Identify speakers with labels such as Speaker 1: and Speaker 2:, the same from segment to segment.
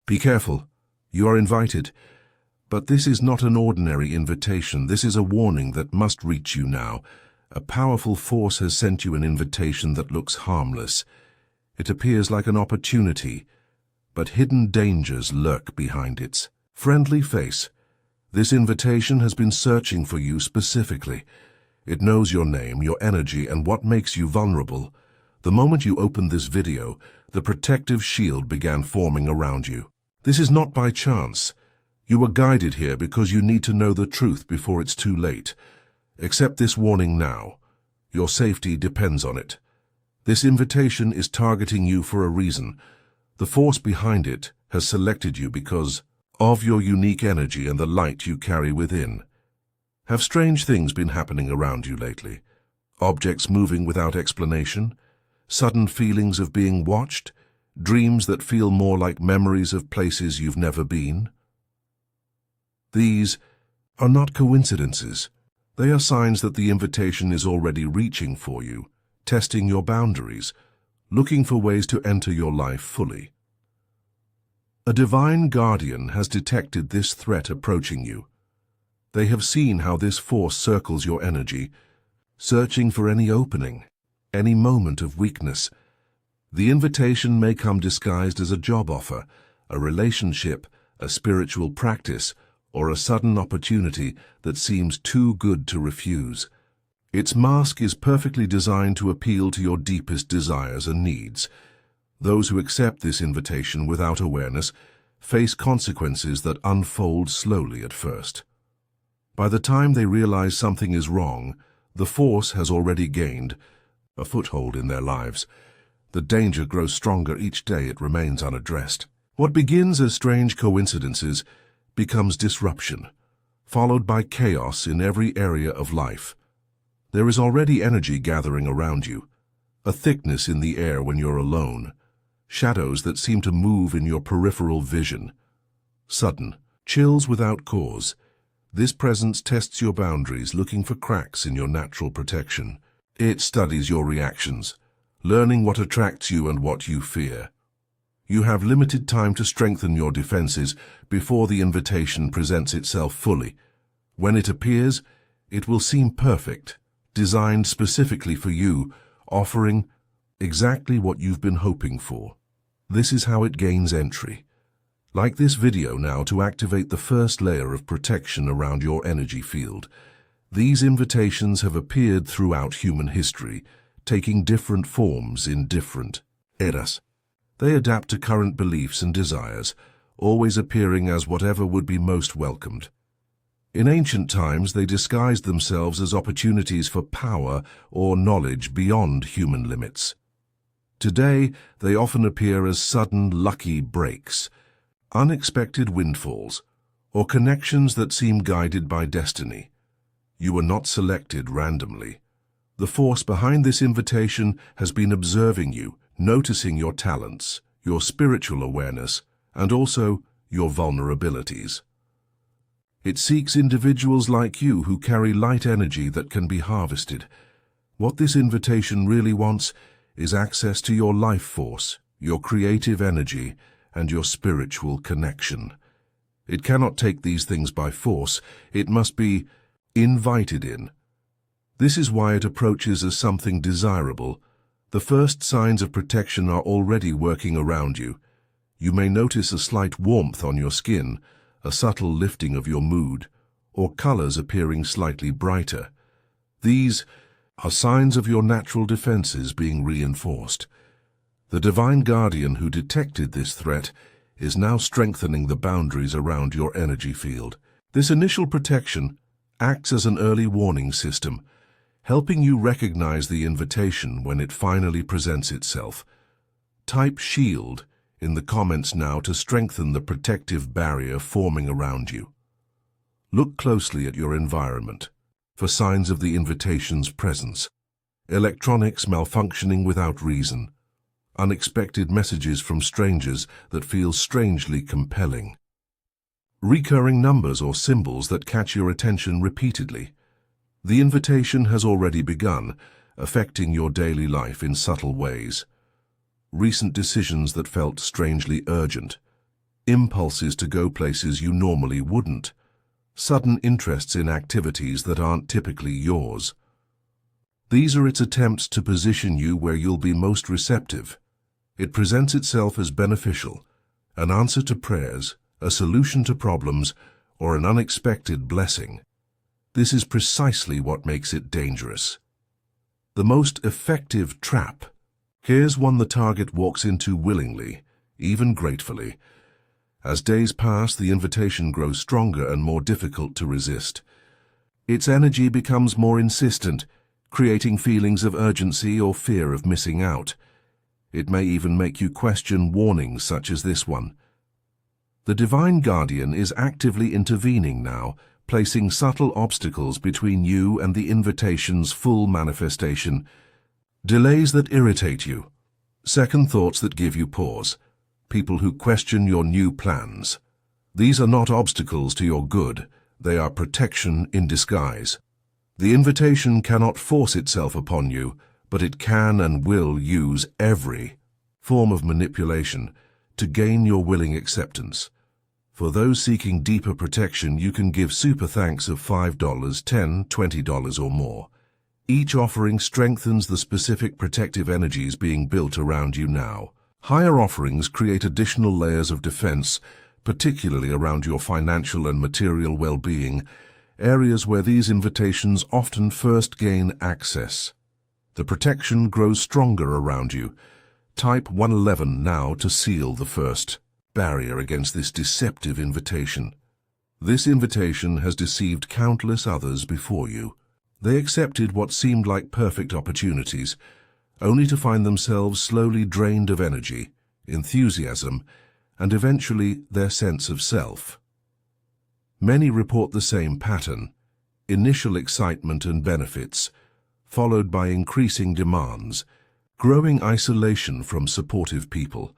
Speaker 1: Be careful. You are invited. But this is not an ordinary invitation. This is a warning that must reach you now. A powerful force has sent you an invitation that looks harmless. It appears like an opportunity, but hidden dangers lurk behind its friendly face. This invitation has been searching for you specifically. It knows your name, your energy, and what makes you vulnerable. The moment you opened this video, the protective shield began forming around you. This is not by chance. You were guided here because you need to know the truth before it's too late. Accept this warning now. Your safety depends on it. This invitation is targeting you for a reason. The force behind it has selected you because of your unique energy and the light you carry within. Have strange things been happening around you lately? Objects moving without explanation? Sudden feelings of being watched? Dreams that feel more like memories of places you've never been? These are not coincidences. They are signs that the invitation is already reaching for you, testing your boundaries, looking for ways to enter your life fully. A divine guardian has detected this threat approaching you. They have seen how this force circles your energy, searching for any opening, any moment of weakness. The invitation may come disguised as a job offer, a relationship, a spiritual practice, or a sudden opportunity that seems too good to refuse. Its mask is perfectly designed to appeal to your deepest desires and needs. Those who accept this invitation without awareness face consequences that unfold slowly at first. By the time they realize something is wrong, the force has already gained a foothold in their lives. The danger grows stronger each day it remains unaddressed. What begins as strange coincidences becomes disruption, followed by chaos in every area of life. There is already energy gathering around you, a thickness in the air when you're alone, shadows that seem to move in your peripheral vision. Sudden, chills without cause. This presence tests your boundaries, looking for cracks in your natural protection. It studies your reactions, learning what attracts you and what you fear. You have limited time to strengthen your defenses before the invitation presents itself fully. When it appears, it will seem perfect, designed specifically for you, offering exactly what you've been hoping for. This is how it gains entry. Like this video now to activate the first layer of protection around your energy field. These invitations have appeared throughout human history, taking different forms in different eras. They adapt to current beliefs and desires, always appearing as whatever would be most welcomed. In ancient times, they disguised themselves as opportunities for power or knowledge beyond human limits. Today, they often appear as sudden, lucky breaks, unexpected windfalls, or connections that seem guided by destiny. You were not selected randomly. The force behind this invitation has been observing you, noticing your talents, your spiritual awareness, and also your vulnerabilities. It seeks individuals like you who carry light energy that can be harvested. What this invitation really wants is access to your life force, your creative energy, and your spiritual connection. It cannot take these things by force. It must be invited in. This is why it approaches as something desirable. The first signs of protection are already working around you. You may notice a slight warmth on your skin, a subtle lifting of your mood, or colors appearing slightly brighter. These are signs of your natural defenses being reinforced. The divine guardian who detected this threat is now strengthening the boundaries around your energy field. This initial protection acts as an early warning system, helping you recognize the invitation when it finally presents itself. Type SHIELD in the comments now to strengthen the protective barrier forming around you. Look closely at your environment for signs of the invitation's presence. Electronics malfunctioning without reason. Unexpected messages from strangers that feel strangely compelling. Recurring numbers or symbols that catch your attention repeatedly. The invitation has already begun, affecting your daily life in subtle ways. Recent decisions that felt strangely urgent. impulses to go places you normally wouldn't, sudden interests in activities that aren't typically yours. These are its attempts to position you where you'll be most receptive. It presents itself as beneficial, an answer to prayers, a solution to problems, or an unexpected blessing. This is precisely what makes it dangerous. The most effective trap. Here's one the target walks into willingly, even gratefully. As days pass, the invitation grows stronger and more difficult to resist. Its energy becomes more insistent, creating feelings of urgency or fear of missing out. It may even make you question warnings such as this one. The Divine Guardian is actively intervening now, placing subtle obstacles between you and the invitation's full manifestation. Delays that irritate you, second thoughts that give you pause, people who question your new plans. These are not obstacles to your good, they are protection in disguise. The invitation cannot force itself upon you, but it can and will use every form of manipulation to gain your willing acceptance. For those seeking deeper protection, you can give super thanks of $5, $10, $20 or more. Each offering strengthens the specific protective energies being built around you now. Higher offerings create additional layers of defense, particularly around your financial and material well-being, areas where these invitations often first gain access. The protection grows stronger around you. Type 111 now to seal the first barrier against this deceptive invitation. This invitation has deceived countless others before you. They accepted what seemed like perfect opportunities, only to find themselves slowly drained of energy, enthusiasm, and eventually their sense of self. Many report the same pattern: initial excitement and benefits, followed by increasing demands, growing isolation from supportive people,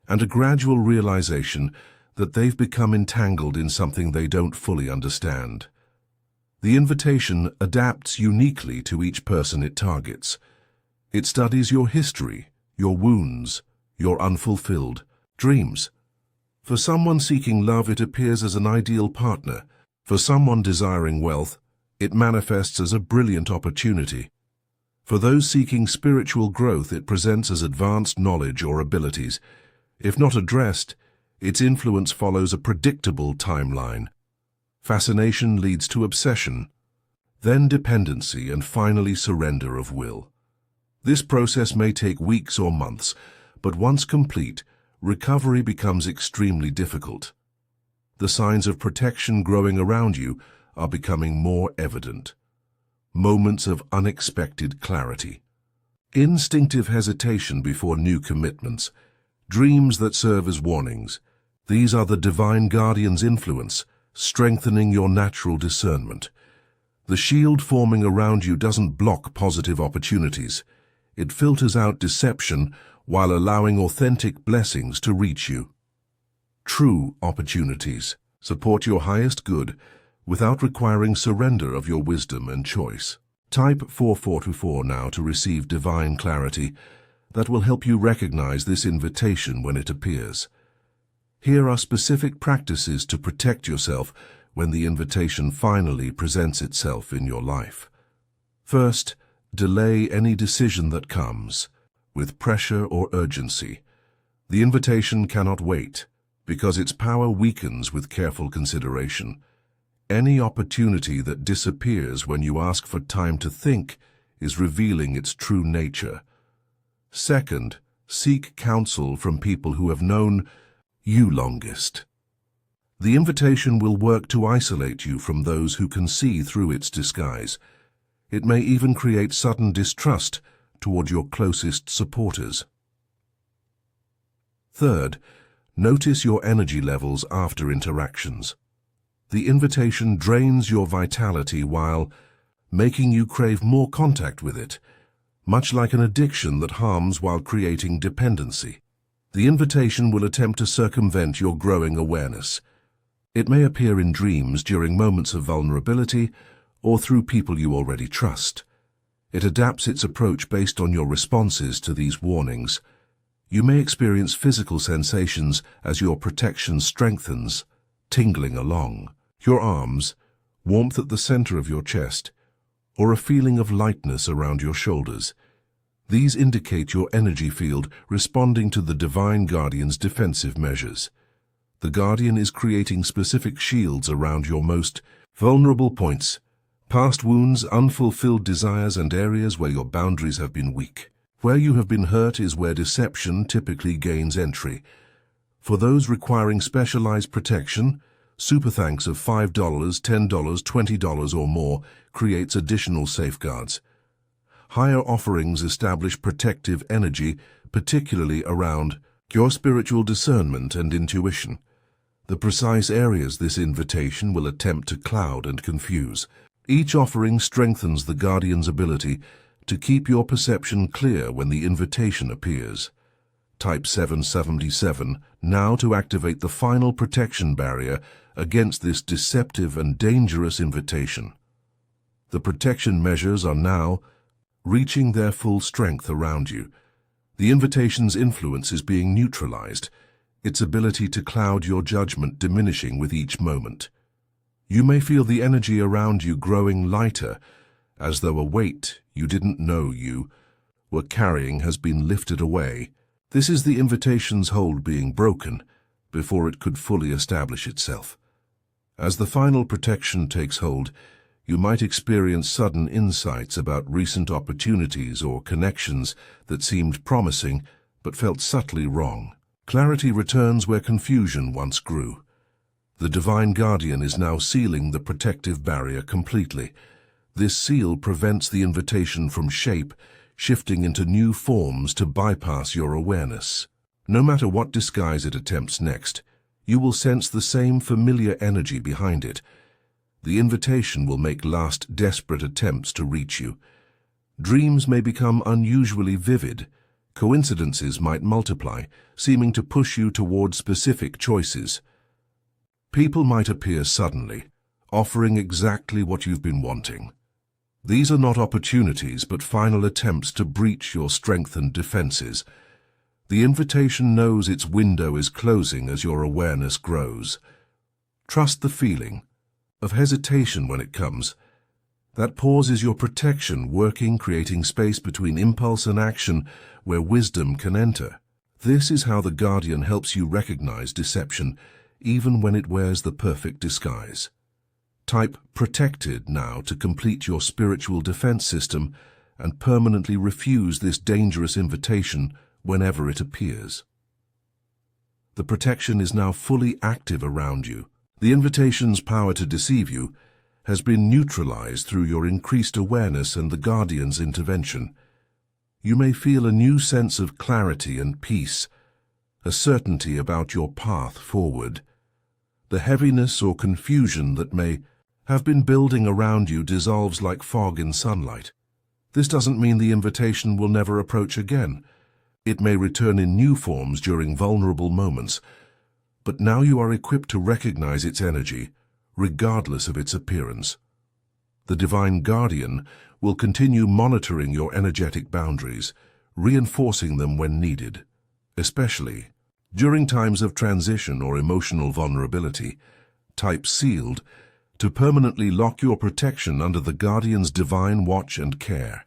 Speaker 1: and a gradual realization that they've become entangled in something they don't fully understand. The invitation adapts uniquely to each person it targets. It studies your history, your wounds, your unfulfilled dreams. For someone seeking love, it appears as an ideal partner. For someone desiring wealth, it manifests as a brilliant opportunity. For those seeking spiritual growth, it presents as advanced knowledge or abilities. If not addressed, its influence follows a predictable timeline. Fascination leads to obsession, then dependency, and finally surrender of will. This process may take weeks or months, but once complete, recovery becomes extremely difficult. The signs of protection growing around you are becoming more evident. Moments of unexpected clarity, instinctive hesitation before new commitments, dreams that serve as warnings. These are the Divine Guardian's influence, strengthening your natural discernment. The shield forming around you doesn't block positive opportunities. It filters out deception while allowing authentic blessings to reach you. True opportunities support your highest good without requiring surrender of your wisdom and choice. Type 4424 now to receive divine clarity that will help you recognize this invitation when it appears. Here are specific practices to protect yourself when the invitation finally presents itself in your life. First, delay any decision that comes with pressure or urgency. The invitation cannot wait because its power weakens with careful consideration. Any opportunity that disappears when you ask for time to think is revealing its true nature. Second, seek counsel from people who have known you longest. The invitation will work to isolate you from those who can see through its disguise. It may even create sudden distrust toward your closest supporters. Third, notice your energy levels after interactions. The invitation drains your vitality while making you crave more contact with it, much like an addiction that harms while creating dependency. The invitation will attempt to circumvent your growing awareness. It may appear in dreams during moments of vulnerability or through people you already trust. It adapts its approach based on your responses to these warnings. You may experience physical sensations as your protection strengthens, tingling along your arms, warmth at the center of your chest, or a feeling of lightness around your shoulders. These indicate your energy field responding to the Divine Guardian's defensive measures. The Guardian is creating specific shields around your most vulnerable points, past wounds, unfulfilled desires, and areas where your boundaries have been weak. Where you have been hurt is where deception typically gains entry. For those requiring specialized protection, super thanks of $5, $10, $20 or more creates additional safeguards. Higher offerings establish protective energy, particularly around your spiritual discernment and intuition. The precise areas this invitation will attempt to cloud and confuse. Each offering strengthens the Guardian's ability to keep your perception clear when the invitation appears. Type 777 now to activate the final protection barrier against this deceptive and dangerous invitation. The protection measures are now reaching their full strength around you. The invitation's influence is being neutralized, its ability to cloud your judgment diminishing with each moment. You may feel the energy around you growing lighter, as though a weight you didn't know you were carrying has been lifted away. This is the invitation's hold being broken before it could fully establish itself. As the final protection takes hold, you might experience sudden insights about recent opportunities or connections that seemed promising but felt subtly wrong. Clarity returns where confusion once grew. The Divine Guardian is now sealing the protective barrier completely. This seal prevents the invitation from shifting into new forms to bypass your awareness. No matter what disguise it attempts next, you will sense the same familiar energy behind it. The invitation will make last desperate attempts to reach you. Dreams may become unusually vivid. Coincidences might multiply, seeming to push you toward specific choices. People might appear suddenly, offering exactly what you've been wanting. These are not opportunities, but final attempts to breach your strengthened defenses. The invitation knows its window is closing as your awareness grows. Trust the feeling of hesitation when it comes. That pause is your protection working, creating space between impulse and action where wisdom can enter. This is how the Guardian helps you recognize deception, even when it wears the perfect disguise. Type protected now to complete your spiritual defense system and permanently refuse this dangerous invitation whenever it appears. The protection is now fully active around you. The invitation's power to deceive you has been neutralized through your increased awareness and the Guardian's intervention. You may feel a new sense of clarity and peace, a certainty about your path forward. The heaviness or confusion that may have been building around you dissolves like fog in sunlight. This doesn't mean the invitation will never approach again. It may return in new forms during vulnerable moments, but now you are equipped to recognize its energy, regardless of its appearance. The Divine Guardian will continue monitoring your energetic boundaries, reinforcing them when needed, especially during times of transition or emotional vulnerability. Type sealed to permanently lock your protection under the Guardian's divine watch and care.